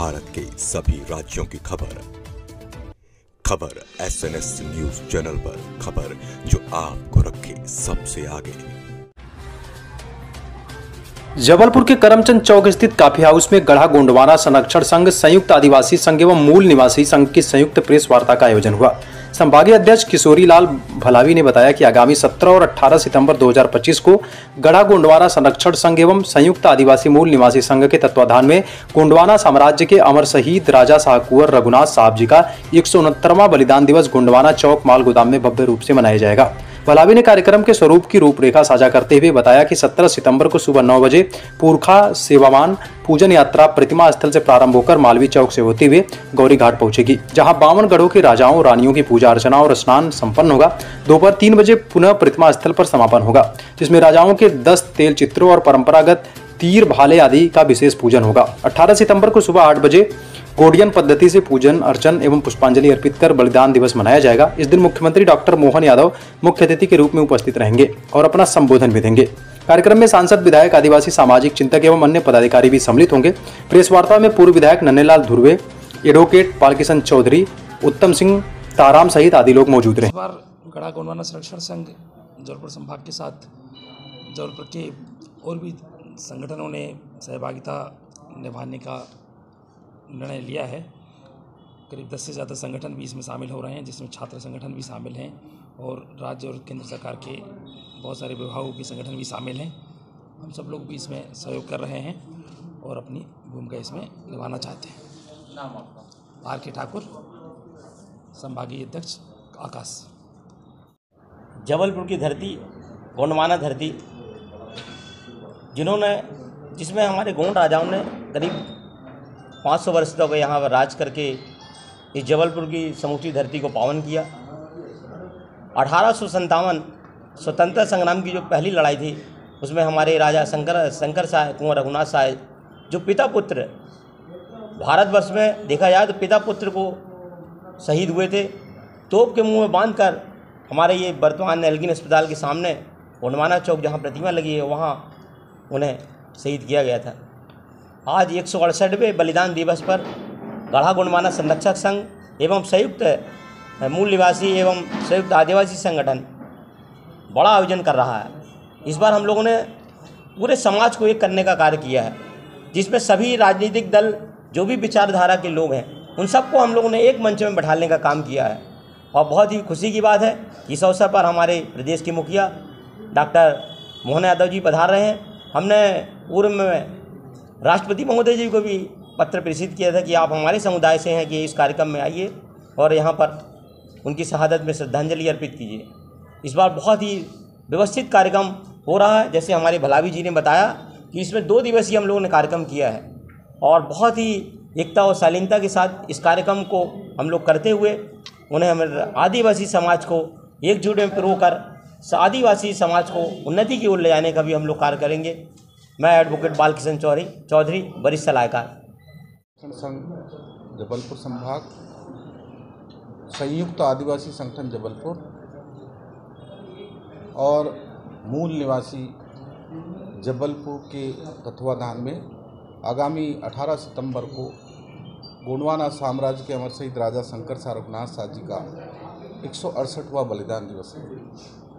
भारत के सभी राज्यों की खबर SNS न्यूज चैनल पर, खबर जो आपको रखे सबसे आगे। जबलपुर के करमचंद चौक स्थित काफी हाउस में गढ़ा गोंडवाना संरक्षण संघ, संयुक्त आदिवासी संघ एवं मूल निवासी संघ की संयुक्त प्रेस वार्ता का आयोजन हुआ। संभागीय अध्यक्ष किशोरी लाल भलावी ने बताया कि आगामी 17 और 18 सितंबर 2025 को गढ़ा गोंडवाना संरक्षण संघ एवं संयुक्त आदिवासी मूल निवासी संघ के तत्वाधान में गोंडवाना साम्राज्य के अमर शहीद राजा शाह कुंवर रघुनाथ साहब जी का 169वां बलिदान दिवस गोंडवाना चौक माल गोदाम में भव्य रूप से मनाया जाएगा। भलावी ने कार्यक्रम के स्वरूप की रूपरेखा साझा करते हुए बताया कि 17 सितंबर को सुबह 9 बजे पुरखा सेवामान पूजन यात्रा प्रतिमा स्थल से प्रारंभ होकर मालवी चौक से होते हुए गौरी घाट पहुंचेगी, जहां 52 गढ़ों के राजाओं रानियों की पूजा अर्चना और स्नान संपन्न होगा। दोपहर 3 बजे पुनः प्रतिमा स्थल पर समापन होगा, जिसमें राजाओं के 10 तेल चित्रों और परंपरागत तीर भाले आदि का विशेष पूजन होगा। 18 सितंबर को सुबह 8 बजे गोडियन पद्धति से पूजन अर्चन एवं पुष्पांजलि अर्पित कर बलिदान दिवस मनाया जाएगा। इस दिन मुख्यमंत्री डॉक्टर मोहन यादव मुख्य अतिथि के रूप में उपस्थित रहेंगे और अपना संबोधन भी देंगे। कार्यक्रम में सांसद, विधायक, आदिवासी सामाजिक चिंतक एवं अन्य पदाधिकारी भी सम्मिलित होंगे। प्रेस वार्ता में पूर्व विधायक नन्हेलाल धुर्वे, एडवोकेट बालकिशन चौधरी, उत्तम सिंह ताराम सहित आदि लोग मौजूद रहे। इस बार गढ़ा गोंडवाना संरक्षण संघ जबलपुर संभाग के साथ जबलपुर के और भी संगठनों ने सहभागिता निभाने का निर्णय लिया है। करीब 10 से ज़्यादा संगठन भी इसमें शामिल हो रहे हैं, जिसमें छात्र संगठन भी शामिल हैं और राज्य और केंद्र सरकार के बहुत सारे विभागों के संगठन भी शामिल हैं। हम सब लोग भी इसमें सहयोग कर रहे हैं और अपनी भूमिका इसमें निभाना चाहते हैं। नाम आपका? आर के ठाकुर, संभागीय अध्यक्ष आकाश। जबलपुर की धरती, गोंडवाना धरती, जिसमें हमारे गोंड राजाओं ने करीब 500 वर्ष तक यहाँ पर राज करके इस जबलपुर की समूची धरती को पावन किया। 1857 स्वतंत्रता संग्राम की जो पहली लड़ाई थी, उसमें हमारे राजा शंकर शाह कुंवर रघुनाथ साहब जो पिता पुत्र, भारतवर्ष में देखा जाए तो पिता पुत्र को शहीद हुए थे। तोप के मुंह में बांधकर हमारे ये वर्तमान एल्गिन अस्पताल के सामने गोंडवाना चौक जहाँ प्रतिमा लगी है, वहाँ उन्हें शहीद किया गया था। आज 168वें बलिदान दिवस पर गढ़ा गोंडवाना संरक्षक संघ एवं संयुक्त मूल निवासी एवं संयुक्त आदिवासी संगठन बड़ा आयोजन कर रहा है। इस बार हम लोगों ने पूरे समाज को एक करने का कार्य किया है, जिसमें सभी राजनीतिक दल, जो भी विचारधारा के लोग हैं, उन सबको हम लोगों ने एक मंच में बैठाने का काम किया है। और बहुत ही खुशी की बात है, इस अवसर पर हमारे प्रदेश के मुखिया डॉक्टर मोहन यादव जी पधार रहे हैं। हमने पूर्व में राष्ट्रपति महोदय जी को भी पत्र प्रेषित किया था कि आप हमारे समुदाय से हैं कि इस कार्यक्रम में आइए और यहाँ पर उनकी शहादत में श्रद्धांजलि अर्पित कीजिए। इस बार बहुत ही व्यवस्थित कार्यक्रम हो रहा है। जैसे हमारे भलावी जी ने बताया कि इसमें 2 दिवसीय हम लोगों ने कार्यक्रम किया है और बहुत ही एकता और शालीनता के साथ इस कार्यक्रम को हम लोग करते हुए उन्हें हमारे आदिवासी समाज को एकजुट में पिरोकर आदिवासी समाज को उन्नति की ओर ले जाने का भी हम लोग कार्य करेंगे। मैं एडवोकेट बालकिशन चौधरी, वरिष्ठ सलाहकार, संघ जबलपुर संभाग, संयुक्त आदिवासी संगठन जबलपुर और मूल निवासी जबलपुर के तत्वाधान में आगामी 18 सितंबर को गोंडवाना साम्राज्य के अमर शहीद राजा शंकर शाह रघुनाथ साहब जी का 168वां बलिदान दिवस है।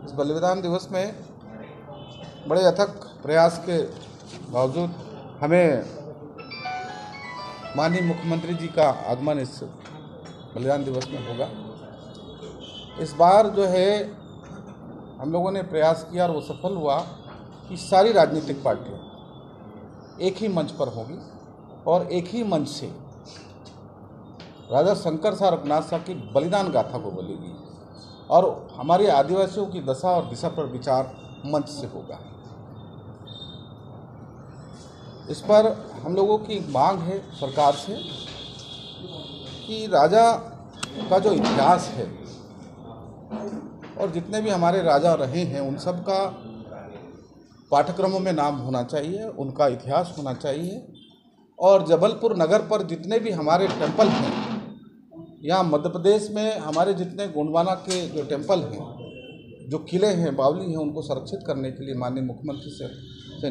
इस बलिदान दिवस में बड़े अथक प्रयास के बावजूद हमें माननीय मुख्यमंत्री जी का आगमन इस बलिदान दिवस में होगा। इस बार जो है हम लोगों ने प्रयास किया और वो सफल हुआ कि सारी राजनीतिक पार्टियां एक ही मंच पर होंगी और एक ही मंच से राजा शंकर शाह रघुनाथ साहब की बलिदान गाथा को बोलेगी और हमारे आदिवासियों की दशा और दिशा पर विचार मंच से होगा। इस पर हम लोगों की मांग है सरकार से कि राजा का जो इतिहास है और जितने भी हमारे राजा रहे हैं उन सब का पाठ्यक्रमों में नाम होना चाहिए, उनका इतिहास होना चाहिए। और जबलपुर नगर पर जितने भी हमारे टेम्पल हैं, यहाँ मध्य प्रदेश में हमारे जितने गोंडवाना के जो टेम्पल हैं, जो किले हैं, बावली हैं, उनको संरक्षित करने के लिए माननीय मुख्यमंत्री से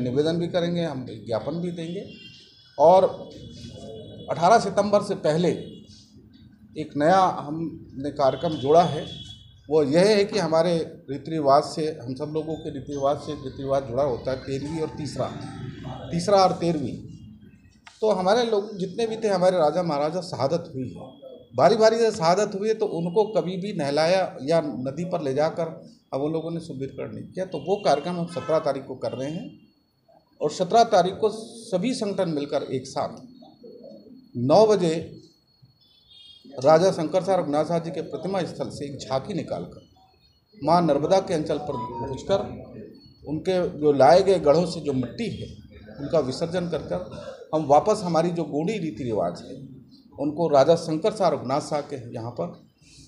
निवेदन भी करेंगे, हम ज्ञापन भी देंगे। और 18 सितंबर से पहले एक नया हमने कार्यक्रम जोड़ा है। वो यह है कि हमारे रीति रिवाज से, हम सब लोगों के रीति रिवाज से एक रीति रिवाज जुड़ा होता है 13वीं और तीसरा और 13वीं। तो हमारे लोग जितने भी थे, हमारे राजा महाराजा शहादत हुई है, बारी बारी से शहादत हुई है, तो उनको कभी भी नहलाया या नदी पर ले जाकर अब उन लोगों ने सुदृढ़ीकरण नहीं किया। तो वो कार्यक्रम हम 17 तारीख को कर रहे हैं और 17 तारीख को सभी संगठन मिलकर एक साथ 9 बजे राजा शंकरसार रघुनाथ साहब जी के प्रतिमा स्थल से एक झांकी निकालकर माँ नर्मदा के अंचल पर पहुंचकर उनके जो लाए गए गढ़ों से जो मिट्टी है उनका विसर्जन कर हम वापस हमारी जो गोंडी रीति रिवाज है उनको राजा शंकरसार रघुनाथ साहब के यहाँ पर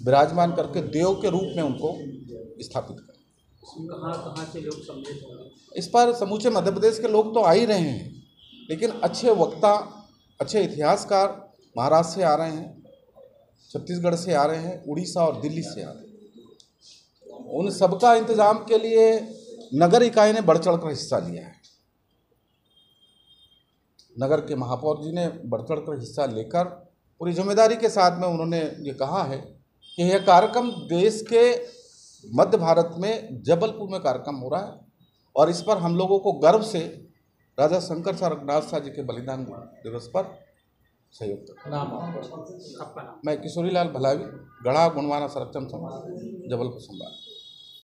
विराजमान करके देव के रूप में उनको स्थापित करें। कहाँ से लोग सम्मिलित होंगे? इस पर समूचे मध्य प्रदेश के लोग तो आ ही रहे हैं, लेकिन अच्छे वक्ता, अच्छे इतिहासकार महाराष्ट्र से आ रहे हैं, छत्तीसगढ़ से आ रहे हैं, उड़ीसा और दिल्ली से आ रहे हैं। उन सबका इंतजाम के लिए नगर इकाई ने बढ़ चढ़ कर हिस्सा लिया है। नगर के महापौर जी ने बढ़ चढ़ कर हिस्सा लेकर पूरी जिम्मेदारी के साथ में उन्होंने ये कहा है कि यह कार्यक्रम देश के मध्य भारत में जबलपुर में कार्यक्रम हो रहा है और इस पर हम लोगों को गर्व से राजा शंकरसार रघुनाथ साहब जी के बलिदान दिवस पर सहयोग करता। मैं किशोरी लाल भलावी, गढ़ा गुणवाना संरक्षण संघ, जबलपुर संभाग।